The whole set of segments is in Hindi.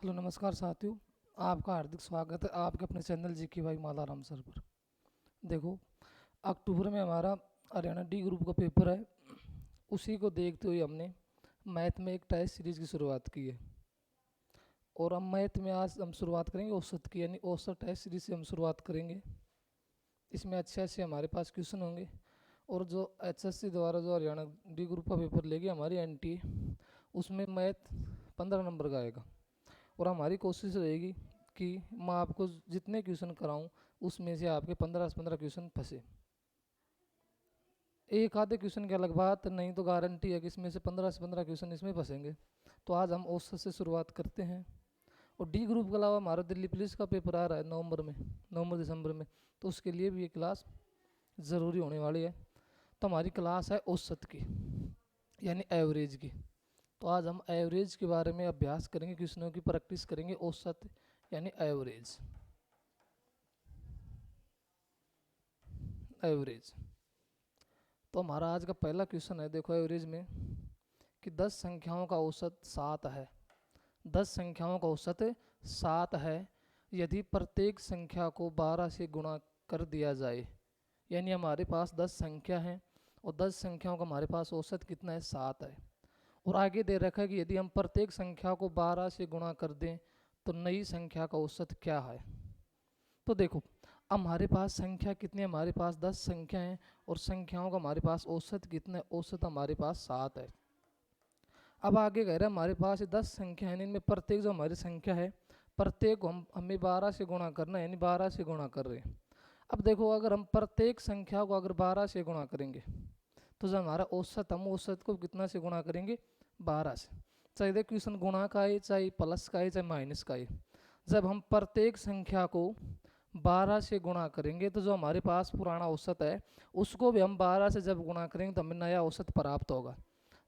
हेलो नमस्कार साथियों। आपका हार्दिक स्वागत है आपके अपने चैनल जी की भाई मालाराम सर पर। देखो, अक्टूबर में हमारा हरियाणा डी ग्रुप का पेपर है। उसी को देखते हुए हमने मैथ में एक टेस्ट सीरीज की शुरुआत की है। और हम मैथ में आज हम शुरुआत करेंगे औसत की, यानी औसत टेस्ट सीरीज से हम शुरुआत करेंगे। इसमें अच्छे अच्छे हमारे पास क्वेश्चन होंगे। और जो एचएससी द्वारा जो हरियाणा डी ग्रुप का पेपर लेगी हमारी एनटी, उसमें मैथ 15 नंबर का आएगा। और हमारी कोशिश रहेगी कि मैं आपको जितने क्वेश्चन कराऊं उसमें से आपके 15 से 15 क्वेश्चन फंसे। एक आधे क्वेश्चन की अलग बात नहीं, तो गारंटी है कि इसमें से 15 से 15 क्वेश्चन इसमें फंसेंगे। तो आज हम औसत से शुरुआत करते हैं। और डी ग्रुप के अलावा हमारा दिल्ली पुलिस का पेपर आ रहा है नवंबर दिसंबर में, तो उसके लिए भी ये क्लास ज़रूरी होने वाली है। तो हमारी क्लास है औसत की, यानी एवरेज की। तो आज हम एवरेज के बारे में अभ्यास करेंगे, क्वेश्चनों की प्रैक्टिस करेंगे। औसत यानी एवरेज। एवरेज। तो हमारा आज का पहला क्वेश्चन है, देखो एवरेज में, कि 10 संख्याओं का औसत 7 है। 10 संख्याओं का औसत 7 है यदि प्रत्येक संख्या को 12 से गुणा कर दिया जाए। यानी हमारे पास 10 संख्या हैं और 10 संख्याओं का हमारे पास औसत कितना है, 7 है। और आगे दे रखा है कि यदि हम प्रत्येक संख्या को 12 से गुणा कर दें तो नई संख्या का औसत क्या है। तो देखो, हमारे पास संख्या कितनी है, हमारे पास 10 संख्या है और संख्याओं का हमारे पास औसत कितना है, औसत हमारे पास 7 है। अब आगे कह रहे हैं हमारे पास 10 संख्या है, इनमें प्रत्येक जो हमारी संख्या है प्रत्येक को हमें 12 से गुणा करना है, यानी 12 से गुणा कर रहे हैं। अब देखो, अगर हम प्रत्येक संख्या को अगर 12 से गुणा करेंगे तो जो हमारा औसत, हम औसत को कितना से गुणा करेंगे, 12 से। चाहे देखो क्वेश्चन गुणा का है, चाहे प्लस का है, चाहे माइनस का है। जब हम प्रत्येक संख्या को 12 से गुणा करेंगे तो जो हमारे पास पुराना औसत है उसको भी हम 12 से जब गुणा करेंगे तो हमें नया औसत प्राप्त होगा।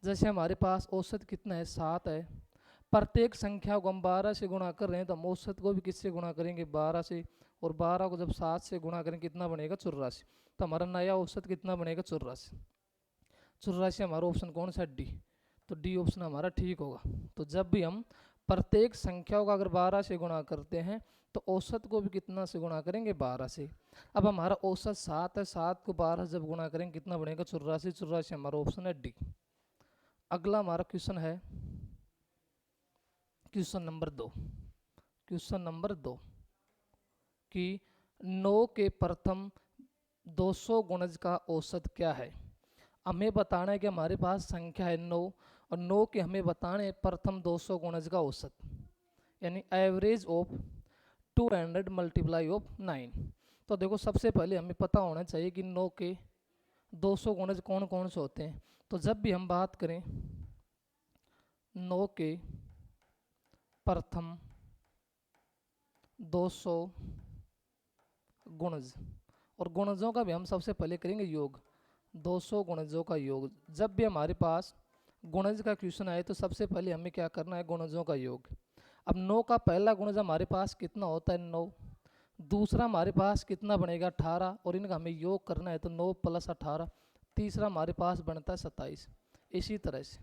जैसे हमारे पास औसत कितना है, 7 है। प्रत्येक संख्या को हम 12 से गुणा कर रहे हैं तो हम औसत को भी किससे गुणा करेंगे, 12 से। और 12 को जब 7 से गुणा करेंगे कितना बनेगा, 84। तो हमारा नया औसत कितना बनेगा, 84। 84 हमारा ऑप्शन कौन सा, डी। तो डी ऑप्शन हमारा ठीक होगा। तो जब भी हम प्रत्येक संख्याओं का अगर 12 से गुणा करते हैं तो औसत को भी कितना से गुणा करेंगे, 12 से। अब हमारा औसत 7 है, 7 को 12 से जब गुणा करेंगे कितना बनेगा, 84। 84 हमारा ऑप्शन है डी। अगला हमारा क्वेश्चन है क्वेश्चन नंबर 2। क्वेश्चन नंबर 2 कि 9 के प्रथम 200 गुणज का औसत क्या है। हमें बताना है कि हमारे पास संख्या है 9 और 9 के हमें बताने प्रथम 200 गुणज का औसत, यानी एवरेज ऑफ 200 मल्टीप्लाई ऑफ 9। तो देखो, सबसे पहले हमें पता होना चाहिए कि 9 के 200 गुणज कौन कौन से होते हैं। तो जब भी हम बात करें 9 के प्रथम 200 गुणज, और गुणजों का भी हम सबसे पहले करेंगे योग। 200 गुणजों का योग। जब भी हमारे पास गुणज का क्वेश्चन आए तो सबसे पहले हमें क्या करना है, गुणजों का योग। अब 9 का पहला गुणज हमारे पास कितना होता है, 9। दूसरा हमारे पास कितना बनेगा, 18। और इनका हमें योग करना है तो 9 + 18। तीसरा हमारे पास बनता है 27। इसी तरह से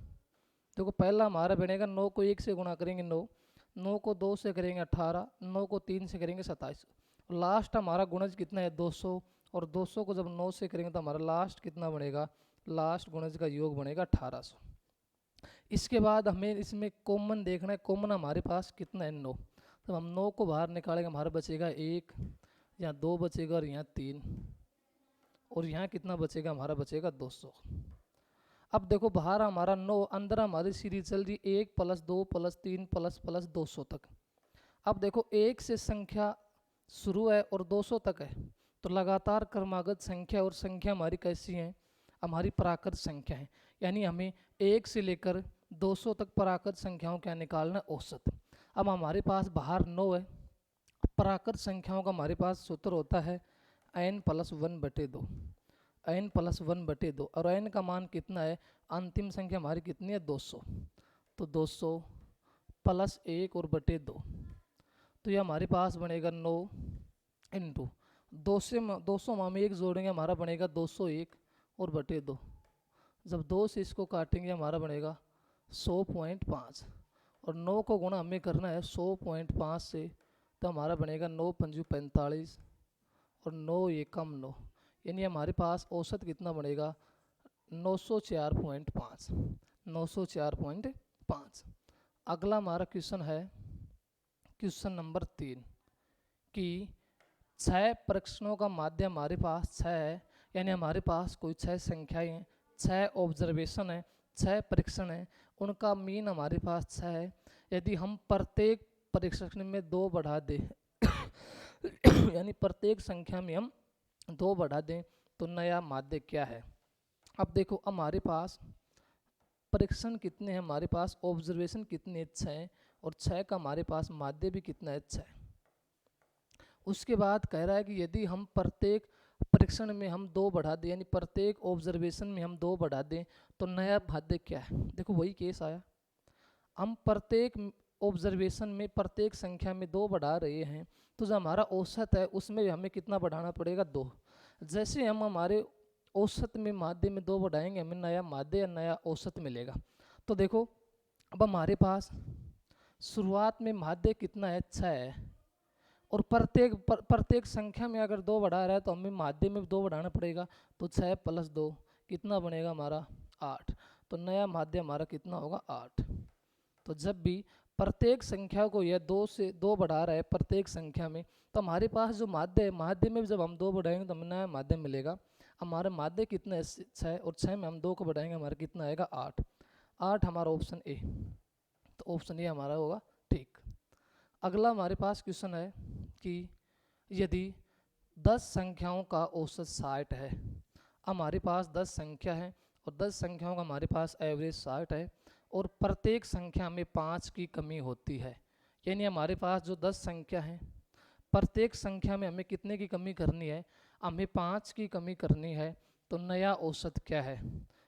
देखो, पहला हमारा बनेगा 9 को 1 से गुणा करेंगे 9, 9 को 2 से करेंगे 18, 9 को 3 से करेंगे 27। लास्ट हमारा गुणज कितना है, 200। और 200 को जब 9 से करेंगे तो हमारा लास्ट कितना बनेगा, लास्ट गुणज का योग बनेगा 1800। इसके बाद हमें इसमें कॉमन देखना है, कॉमन हमारे पास कितना है, 9। तो हम 9 को बाहर निकालेंगे, हमारा बचेगा 1, यहाँ 2 बचेगा और यहाँ 3, और यहाँ कितना बचेगा, हमारा बचेगा 200। अब देखो, बाहर हमारा 9, अंदर हमारी सीरीज चल रही 1 + 2 + 3 + 200 तक। अब देखो, 1 से संख्या शुरू है और 200 तक है, तो लगातार क्रमागत संख्या, और संख्या हमारी कैसी है, हमारी प्राकृत संख्या है। यानी हमें 1 से लेकर 200 तक प्राकृत संख्याओं का निकालना औसत। अब हमारे पास बाहर 9 है, प्राकृत संख्याओं का हमारे पास सूत्र होता है n + 1/2। n + 1/2, और n का मान कितना है, अंतिम संख्या हमारी कितनी है, 200। तो 200 + 1 और बटे 2, तो ये हमारे पास बनेगा 9 इंटू 200 में हम 1 जोड़ेंगे, हमारा बनेगा 201 और बटे 2। जब 2 से इसको काटेंगे हमारा बनेगा 100.5। और 9 को गुणा हमें करना है 100.5 से, तो हमारा बनेगा 9 पंजू 45 और 9 एकम 9, यानी हमारे पास औसत कितना बनेगा 904.5, 904.5। अगला हमारा क्वेश्चन है क्वेश्चन नंबर 3 कि 6 परीक्षणों का माध्य हमारे पास 6 है, यानी हमारे पास कोई 6 संख्याएं हैं, 6 ऑब्जर्वेशन है, 6 परीक्षण है, उनका मीन हमारे पास 6 है। यदि हम प्रत्येक परीक्षण में 2 बढ़ा दें यानी प्रत्येक संख्या में हम 2 बढ़ा दें तो नया माध्य क्या है। अब देखो हमारे पास परीक्षण कितने हैं, हमारे पास ऑब्जर्वेशन कितने 6 हैं, और 6 का हमारे पास माध्य भी कितना है 6। उसके बाद कह रहा है कि यदि हम प्रत्येक परीक्षण में हम 2 बढ़ा दें, यानी प्रत्येक ऑब्जर्वेशन में हम 2 बढ़ा दें तो नया माध्य क्या है। देखो वही केस आया, हम प्रत्येक ऑब्जर्वेशन में प्रत्येक संख्या में 2 बढ़ा रहे हैं, तो जो हमारा औसत है उसमें हमें कितना बढ़ाना पड़ेगा 2। जैसे हम हमारे औसत में माध्य में 2 बढ़ाएंगे हमें नया माध्य या नया औसत मिलेगा। तो देखो अब हमारे पास शुरुआत में माध्य कितना है 6 है, और प्रत्येक संख्या में अगर 2 बढ़ा रहा है तो हमें माध्य में 2 बढ़ाना पड़ेगा, तो 6 + 2 कितना बनेगा हमारा 8, तो नया माध्य हमारा कितना होगा 8। तो जब भी प्रत्येक संख्या को यह 2 से 2 बढ़ा रहा है प्रत्येक संख्या में, तो हमारे पास जो माध्य है, माध्य में जब हम 2 बढ़ाएंगे तो हमें नया माध्य मिलेगा। हमारा माध्य कितना है 6, और 6 में हम 2 को बढ़ाएंगे हमारा कितना आएगा 8, 8 हमारा ऑप्शन ए, तो ऑप्शन ए हमारा होगा ठीक। अगला हमारे पास क्वेश्चन है कि यदि 10 संख्याओं का औसत 60 है, हमारे पास 10 संख्या है और 10 संख्याओं का हमारे पास एवरेज 60 है, और प्रत्येक संख्या में 5 की कमी होती है, यानी हमारे पास जो 10 संख्या है प्रत्येक संख्या में हमें कितने की कमी करनी है, हमें 5 की कमी करनी है, तो नया औसत क्या है।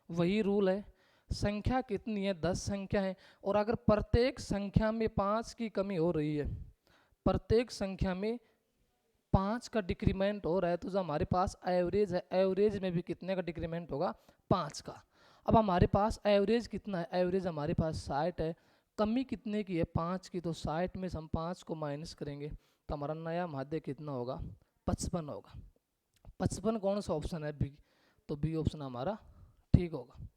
वही रूल है, संख्या कितनी है 10 संख्या है, और अगर प्रत्येक संख्या में 5 की कमी हो रही है, प्रत्येक संख्या में 5 का डिक्रीमेंट हो रहा है, तो जो हमारे पास एवरेज है एवरेज में भी कितने का डिक्रीमेंट होगा 5 का। अब हमारे पास एवरेज कितना है, एवरेज हमारे पास 60 है, कमी कितने की है 5 की, तो 60 में से हम 5 को माइनस करेंगे तो हमारा नया माध्य कितना होगा 55 होगा। 55 कौन सा ऑप्शन है बी, तो बी ऑप्शन हमारा ठीक होगा।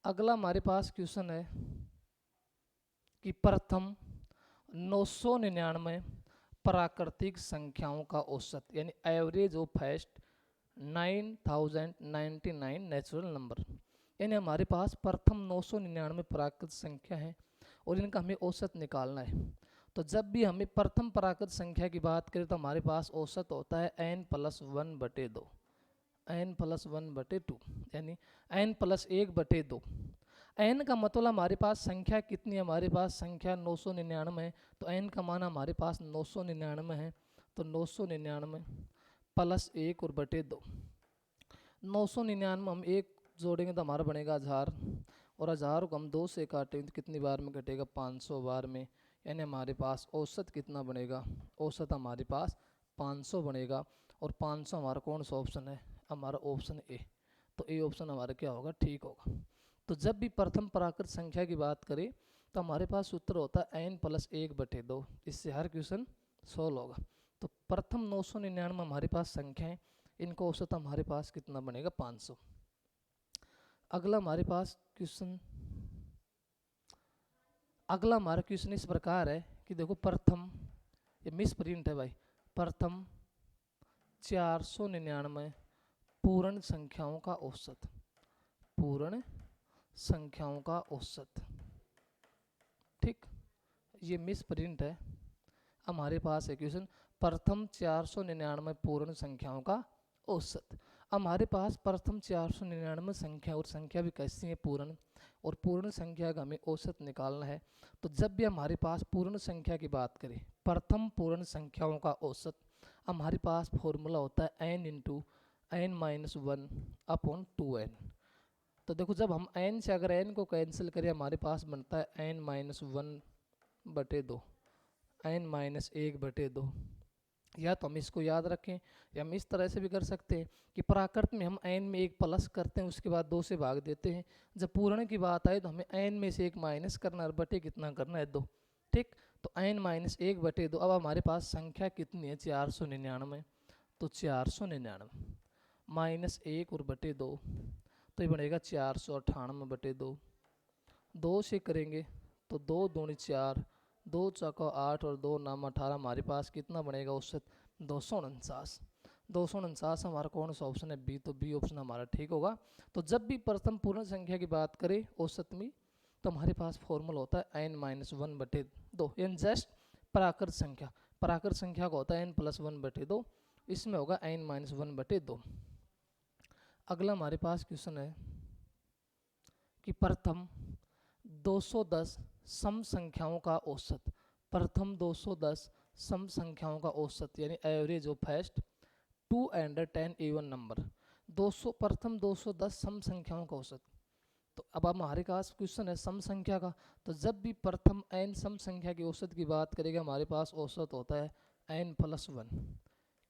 अगला हमारे पास क्वेश्चन है कि प्रथम 999 प्राकृतिक संख्याओं का औसत, यानी average of first 9099 natural number, यानी हमारे पास प्रथम 999 प्राकृत संख्या है और इनका हमें औसत निकालना है। तो जब भी हमें प्रथम प्राकृत संख्या की बात करें तो हमारे पास औसत होता है n+1/2, n+1/2, यानी n+1/2। n का मतलब हमारे पास संख्या कितनी है, हमारे पास संख्या 999 है, तो n का मान हमारे पास 999 है, तो 999 + 1 और बटे 2। 999 हम 1 जोड़ेंगे तो हमारा बनेगा 1000, और 1000 को हम 2 से काटेंगे तो कितनी बार में कटेगा 500 बार में, यानी हमारे पास औसत कितना बनेगा, औसत हमारे पास 500 बनेगा, और 500 हमारा कौन सा ऑप्शन है, हमारा ऑप्शन ए, तो ए ऑप्शन हमारा क्या होगा ठीक होगा। तो जब भी प्रथम प्राकृत संख्या की बात करें तो हमारे पास सूत्र होता है n+1/2, इससे हर क्वेश्चन सॉल्व होगा। तो प्रथम 999 हमारे पास संख्या है, इनका औसत हमारे पास कितना बनेगा 500। अगला हमारे पास क्वेश्चन, अगला हमारा क्वेश्चन इस प्रकार है कि देखो प्रथम, ये मिस प्रिंट है भाई, प्रथम 499 पूर्ण संख्याओं का औसत, पूर्ण संख्याओं का औसत, ठीक, ये मिस प्रिंट है। हमारे पास है क्वेश्चन प्रथम 499 पूर्ण संख्याओं का औसत। हमारे पास प्रथम 499 संख्या, और संख्या भी कैसी है पूर्ण, और पूर्ण संख्या का हमें औसत निकालना है। तो जब भी हमारे पास पूर्ण संख्या की बात करें, प्रथम पूर्ण संख्याओं का औसत, हमारे पास फॉर्मूला होता है n × n-1/2n। तो देखो जब हम n से अगर n को कैंसिल करें हमारे पास बनता है n-1/2, n-1/2, या तो हम इसको याद रखें या हम इस तरह से भी कर सकते हैं कि प्राकृत में हम n में एक प्लस करते हैं, उसके बाद 2 से भाग देते हैं। जब पूर्ण की बात आए तो हमें n में से एक माइनस करना है, बटे कितना करना है 2। ठीक, तो n माइनस 1 बटे 2। अब हमारे पास संख्या कितनी है 499, तो 499 माइनस 1 और बटे 2, तो ये बनेगा 498 बटे 2। 2 से करेंगे तो 2 दूनी 4, 2 चौका 8 और 2 नाम 18, हमारे पास कितना बनेगा औसत 249। 249 हमारा कौन सा ऑप्शन है बी, तो बी ऑप्शन हमारा ठीक होगा। तो जब भी प्रथम पूर्ण संख्या की बात करें औसत में, तो हमारे पास फॉर्मूला होता है n माइनस 1 बटे 2, यानी जस्ट प्राकृत संख्या। प्राकृत संख्या का होता है n प्लस 1 बटे 2, इसमें होगा n माइनस 1 बटे 2। अगला हमारे पास क्वेश्चन है कि प्रथम 210 सम संख्याओं का औसत। प्रथम 210 सम संख्याओं का औसत यानी average of first 2 and 10 even number. 200 प्रथम 210 सम संख्याओं का औसत। तो अब हमारे पास क्वेश्चन है सम संख्या का, तो जब भी प्रथम n सम संख्या की औसत की बात करेगा, हमारे पास औसत होता है n प्लस 1।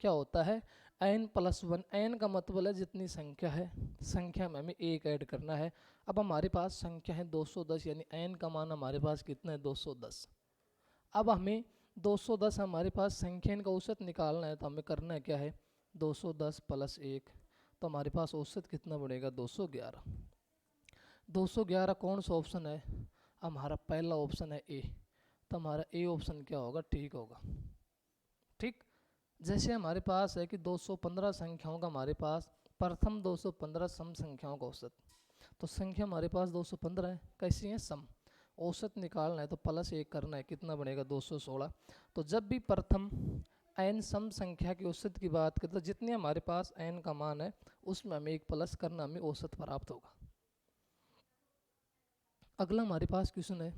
क्या होता है n प्लस 1। n का मतलब है जितनी संख्या है, संख्या में हमें एक ऐड करना है। अब हमारे पास संख्या है 210, यानी n का मान हमारे पास कितना है 210। अब हमें 210 हमारे पास संख्या का औसत निकालना है, तो हमें करना क्या है 210 प्लस 1, तो हमारे पास औसत कितना बनेगा 211। 211 कौन सा ऑप्शन है, हमारा पहला ऑप्शन है ए, तो हमारा ए ऑप्शन क्या होगा ठीक होगा। ठीक, जैसे हमारे पास है कि 215 संख्याओं का हमारे पास प्रथम 215 सम संख्याओं का औसत, तो संख्या हमारे पास 215 है, कैसी है सम, औसत निकालना है तो प्लस 1 करना है, कितना बनेगा 216। तो जब भी प्रथम n सम संख्या की औसत की बात करें, तो जितने हमारे पास n का मान है उसमें हमें एक प्लस करना, हमें औसत प्राप्त होगा। अगला हमारे पास क्वेश्चन है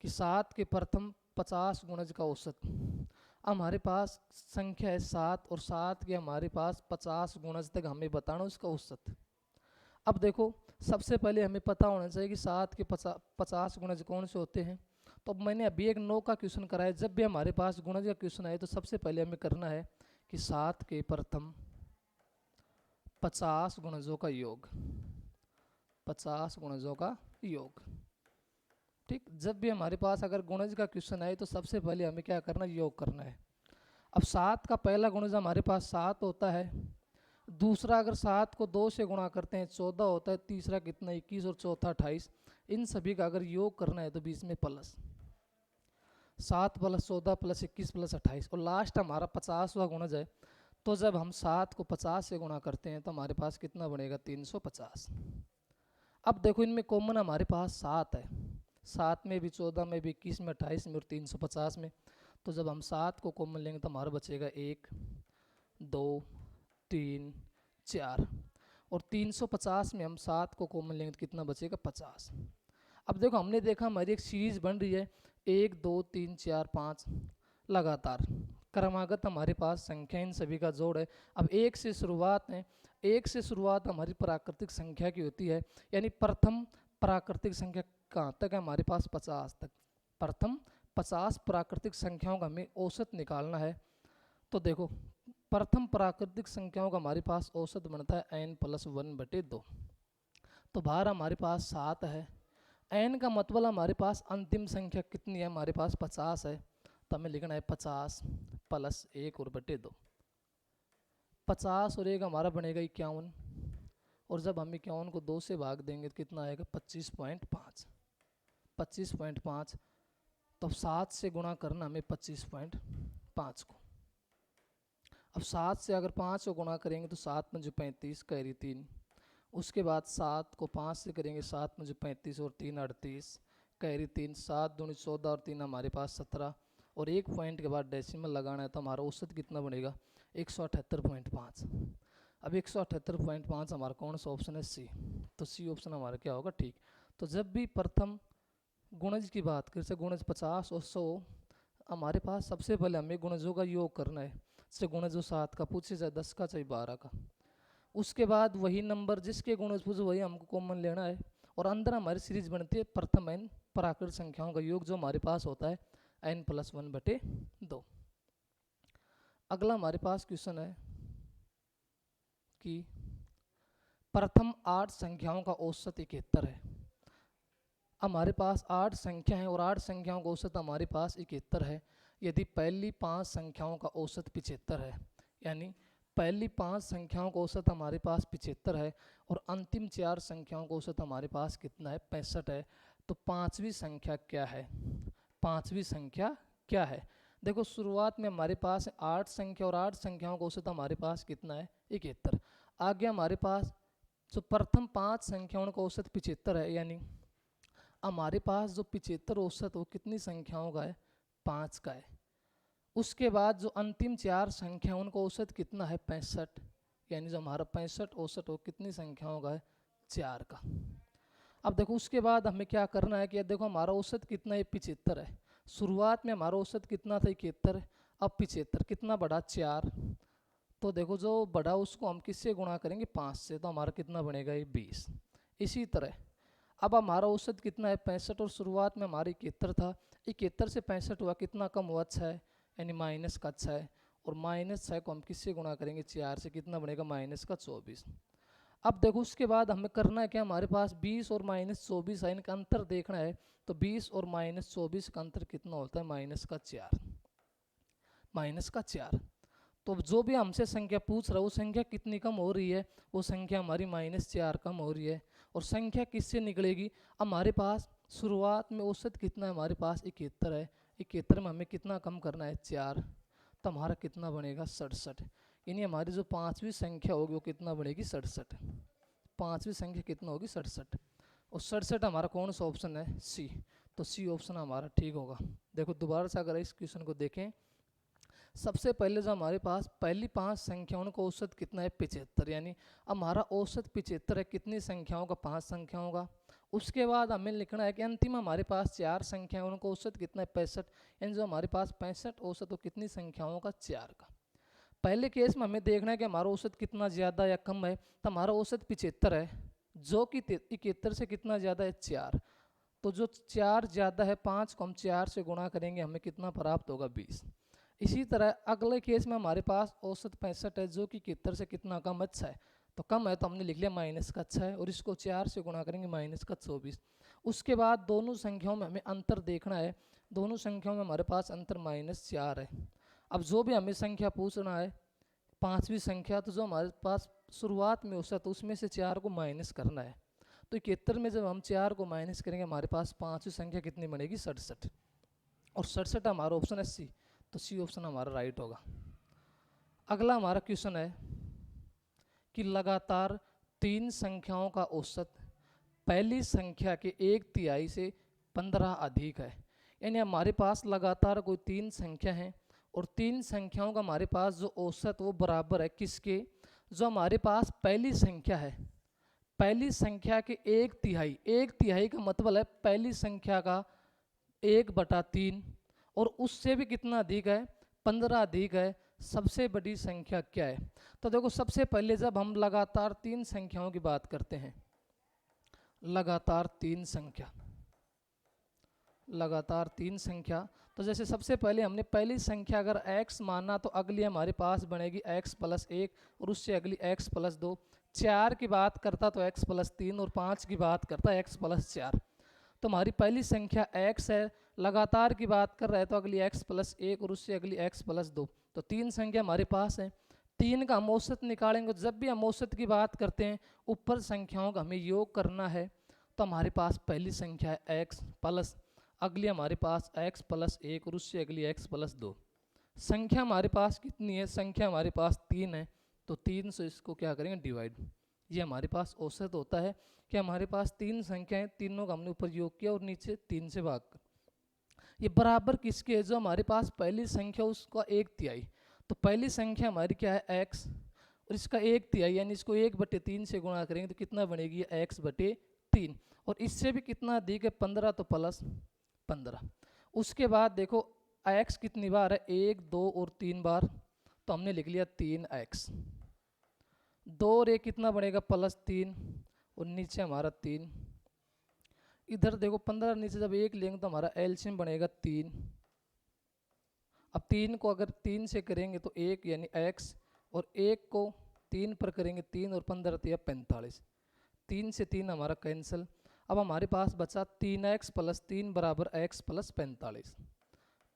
कि 7 के प्रथम 50 गुणज का औसत। हमारे पास संख्या है 7 और 7 के हमारे पास 50 गुणज तक हमें बताना उसका औसत। अब देखो सबसे पहले हमें पता होना चाहिए कि 7 के 50 गुणज कौन से होते हैं। तो अब मैंने अभी एक 9 का क्वेश्चन कराया, जब भी हमारे पास गुणज का क्वेश्चन आए तो सबसे पहले हमें करना है कि 7 के प्रथम 50 गुणजों का योग, 50 गुणजों का योग। ठीक, जब भी हमारे पास अगर गुणज का क्वेश्चन आए तो सबसे पहले हमें क्या करना है योग करना है। अब 7 का पहला गुणज हमारे पास 7 होता है, दूसरा अगर 7 को 2 से गुणा करते हैं 14 होता है, तीसरा कितना 21 और चौथा 28। इन सभी का अगर योग करना है तो बीच में प्लस 7 प्लस 14 प्लस 21 प्लस 28, और लास्ट हमारा 50वां गुणज है। तो जब हम 7 को 50 से गुणा करते हैं तो हमारे पास कितना बनेगा 350। अब देखो इनमें कॉमन हमारे पास 7 है, 7 में भी 14 में भी 21 में 28 में और 350 में। तो जब हम 7 को कॉमन लेंगे तो हमारा बचेगा 1 2 3 4, और 350 में हम 7 को कॉमन लेंगे तो कितना बचेगा 50। अब देखो हमने देखा हमारी एक सीरीज बन रही है 1 2 3 4 5 लगातार क्रमागत हमारे पास संख्या इन सभी का जोड़ है। अब एक से शुरुआत है, एक से शुरुआत हमारी प्राकृतिक संख्या की होती है, यानी प्रथम प्राकृतिक संख्या कहाँ तक है हमारे पास 50 तक। प्रथम 50 प्राकृतिक संख्याओं का हमें औसत निकालना है। तो देखो प्रथम प्राकृतिक संख्याओं का हमारे पास औसत बनता है n प्लस 1 बटे 2। तो बाहर हमारे पास 7 है, n का मतलब हमारे पास अंतिम संख्या कितनी है हमारे पास 50 है, तो हमें लिखना है 50 प्लस 1 और बटे 2। 50 और 1 हमारा बनेगा 51, और जब हम 51 को 2 से भाग देंगे तो कितना आएगा 25.5। 25.5, तो 7 से गुणा करना हमें 25.5 को। अब 7 से अगर 5 को गुणा करेंगे तो 7 पंजे 35 कैरी 3, उसके बाद 7 को 5 से करेंगे 7 पंजे 35 और 3 38 कैरी 3, 7 दूनी 14 और 3 हमारे पास 17, और एक पॉइंट के बाद डेसिमल लगाना है तो हमारा औसत कितना बनेगा 178.5। अब 178.5 हमारा कौन सा ऑप्शन है सी, तो सी ऑप्शन हमारा क्या होगा ठीक। तो जब भी प्रथम गुणज की बात करें, जैसे गुणज 50 और 100, हमारे पास सबसे पहले हमें गुणजों का योग करना है। जैसे गुणज 7 का पूछे चाहे 10 का चाहे 12 का, उसके बाद वही नंबर जिसके गुणज पूछे वही हमको कॉमन लेना है, और अंदर हमारी सीरीज बनती है प्रथम n प्राकृतिक संख्याओं का योग जो हमारे पास होता है n प्लस 1 बटे 2। अगला हमारे पास क्वेश्चन है कि प्रथम 8 संख्याओं का औसत 71 है। हमारे पास 8 संख्या है और 8 संख्याओं का औसत हमारे पास 71 है। यदि पहली 5 संख्याओं का औसत 75 है, यानी पहली 5 संख्याओं का औसत हमारे पास 75 है और अंतिम 4 संख्याओं का औसत हमारे पास कितना है, 65 है, तो पांचवी संख्या क्या है? पांचवी संख्या क्या है? देखो शुरुआत में हमारे पास 8 संख्या और 8 संख्याओं का औसत हमारे पास कितना है, 71। आगे हमारे पास जो प्रथम 5 संख्याओं का औसत 75 है, यानी हमारे पास जो 75 औसत वो कितनी संख्याओं का है, 5 का है। उसके बाद जो अंतिम 4 संख्या उनका औसत कितना है, 65, यानी जो हमारा 65 औसत वो कितनी संख्याओं का है, 4 का। अब देखो उसके बाद हमें क्या करना है कि देखो हमारा औसत कितना है, 75 है। शुरुआत में हमारा औसत कितना था, 71, अब 75 कितना बढ़ा, 4। तो देखो जो बढ़ा उसको हम किससे गुणा करेंगे, 5 से, तो हमारा कितना बनेगा, ये 20। इसी तरह अब हमारा औसत कितना है, 65, और शुरुआत में हमारा 71 था, 71 से 65 हुआ, कितना कम हुआ, 6, यानी माइनस का 6, और माइनस 6 को हम किससे गुणा करेंगे, 4 से, कितना बनेगा, माइनस का 24। अब देखो उसके बाद हमें करना है क्या, हमारे पास 20 और माइनस 24 है, इनका अंतर देखना है। तो 20 और माइनस 24 का अंतर कितना होता है, माइनस का 4, माइनस का 4। तो जो भी हमसे संख्या पूछ रहा है वो संख्या कितनी कम हो रही है, वो संख्या हमारी -4 कम हो रही है। और संख्या किससे निकलेगी, हमारे पास शुरुआत में औसत कितना है, हमारे पास 71 है, 71 में हमें कितना कम करना है, 4, तो हमारा कितना बनेगा, 67। यानी हमारी जो पांचवी संख्या होगी वो कितना बनेगी, 67। पांचवी संख्या कितना होगी, 67, और 67 हमारा कौन सा ऑप्शन है, सी। तो सी ऑप्शन हमारा ठीक होगा। देखो दोबारा से अगर इस क्वेश्चन को देखें, सबसे पहले जो हमारे पास पहली 5 संख्याओं का औसत कितना है, 75, यानी हमारा औसत 75 है, कितनी संख्याओं का, 5 संख्याओं का। उसके बाद हमें लिखना है कि अंतिम हमारे पास 4 संख्याओं का औसत कितना है, 65, यानी जो हमारे पास 65 औसत हो कितनी संख्याओं का, 4 का। पहले केस में हमें देखना है कि हमारा औसत कितना ज़्यादा या कम है, तो हमारा औसत 75 है, जो कि 71 से कितना ज़्यादा है, 4। तो जो 4 ज़्यादा है, 5 को हम 4 से गुणा करेंगे, हमें कितना प्राप्त होगा, 20। इसी तरह अगले केस में हमारे पास औसत 65 है, जो कि 71 से कितना कम, अच्छा है, तो कम है तो हमने लिख लिया माइनस का 6, और इसको 4 से गुणा करेंगे, माइनस का 24। उसके बाद दोनों संख्याओं में हमें अंतर देखना है, दोनों संख्याओं में हमारे पास अंतर -4 है। अब जो भी हमें संख्या पूछना है, पांचवी संख्या, तो जो हमारे पास शुरुआत में औसत उसमें से 4 को माइनस करना है। तो 71 में जब हम 4 को माइनस करेंगे, हमारे पास पांचवी संख्या कितनी बनेगी, 67, और 67 हमारा ऑप्शन है सी। तो सी ऑप्शन हमारा राइट होगा। अगला हमारा क्वेश्चन है कि लगातार 3 संख्याओं का औसत पहली संख्या के 1/3 से 15 अधिक है। यानी हमारे पास लगातार कोई 3 संख्या है और 3 संख्याओं का हमारे पास जो औसत वो बराबर है किसके, जो हमारे पास पहली संख्या है, पहली संख्या के 1/3, 1/3 का मतलब है पहली संख्या का 1/3, और उससे भी कितना अधिक है, 15 अधिक है। सबसे बड़ी संख्या क्या है? तो देखो सबसे पहले जब हम लगातार 3 संख्याओं की बात करते हैं, लगातार 3 संख्या, लगातार 3 संख्या, तो जैसे सबसे पहले हमने पहली संख्या अगर x माना तो अगली हमारे पास बनेगी x + 1, और उससे अगली x + 2। 4 की बात करता तो x + 3, और 5 की बात करता x + 4। तो हमारी पहली संख्या x है, लगातार की बात कर रहे हैं तो अगली x + 1 और उससे अगली x + 2। तो 3 संख्या हमारे पास है, 3 का हम औसत निकालेंगे। जब भी हम औसत की बात करते हैं, ऊपर संख्याओं का हमें योग करना है, तो हमारे पास पहली संख्या है x प्लस, अगली हमारे पास x + 1 और उससे अगली x + 2। संख्या हमारे पास कितनी है, संख्या हमारे पास 3 है, तो 3 से इसको क्या करेंगे, डिवाइड। ये हमारे पास औसत होता है कि हमारे पास 3 संख्याएं, तीनों का हमने ऊपर योग किया और नीचे 3 से भाग कर। ये बराबर किसके है, जो हमारे पास पहली संख्या उसका 1/3। तो पहली संख्या हमारी क्या है, x, और इसका 1/3, यानी इसको 1/3 से गुणा करेंगे तो कितना बनेगी, x/3, और इससे भी कितना अधिक है, 15, तो प्लस 15। उसके बाद देखो x कितनी बार है, 1, 2 और 3 बार, तो हमने लिख लिया 3x। 2 और 1 कितना बनेगा, +3, और नीचे हमारा 3। इधर देखो 15 नीचे जब 1 लेंगे तो हमारा एलसीएम बनेगा 3। अब 3 को अगर 3 से करेंगे तो 1 यानी x, और 1 को 3 पर करेंगे 3 और 15 दिया 45, 3 से 3 हमारा कैंसिल। अब हमारे पास बचा 3x प्लस 3 बराबर x प्लस 45,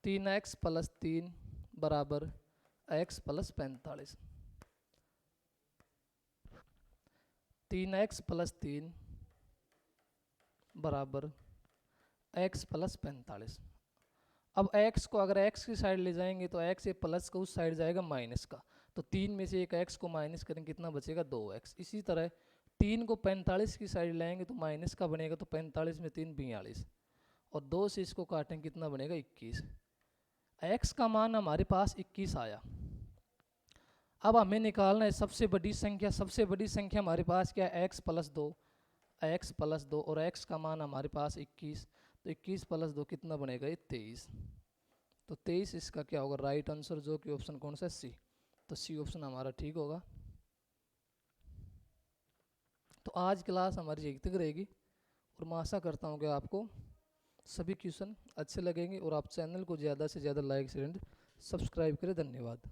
3x प्लस 3 बराबर x प्लस 45, 3x प्लस 3 बराबर x प्लस 45। अब x को अगर x की साइड ले जाएंगे तो x ये प्लस का उस साइड जाएगा माइनस का, तो 3 में से एक x को माइनस करेंगे कितना बचेगा 2x। इसी तरह 3 को 45 की साइड लाएंगे तो माइनस का बनेगा, तो 45 में 3 42, और 2 से इसको काटेंगे कितना बनेगा 21। x का मान हमारे पास 21 आया। अब हमें निकालना है सबसे बड़ी संख्या। सबसे बड़ी संख्या हमारे पास क्या है x प्लस 2, x प्लस 2, और x का मान हमारे पास 21, तो 21 प्लस 2 कितना बनेगा ये 23, तो 23 इसका क्या होगा राइट आंसर, जो कि ऑप्शन कौन सा है सी, तो सी ऑप्शन हमारा ठीक होगा। तो आज क्लास हमारी यहीं तक रहेगी, और मैं आशा करता हूँ कि आपको सभी क्वेश्चन अच्छे लगेंगे, और आप चैनल को ज़्यादा से ज़्यादा लाइक शेयर सब्सक्राइब करें। धन्यवाद।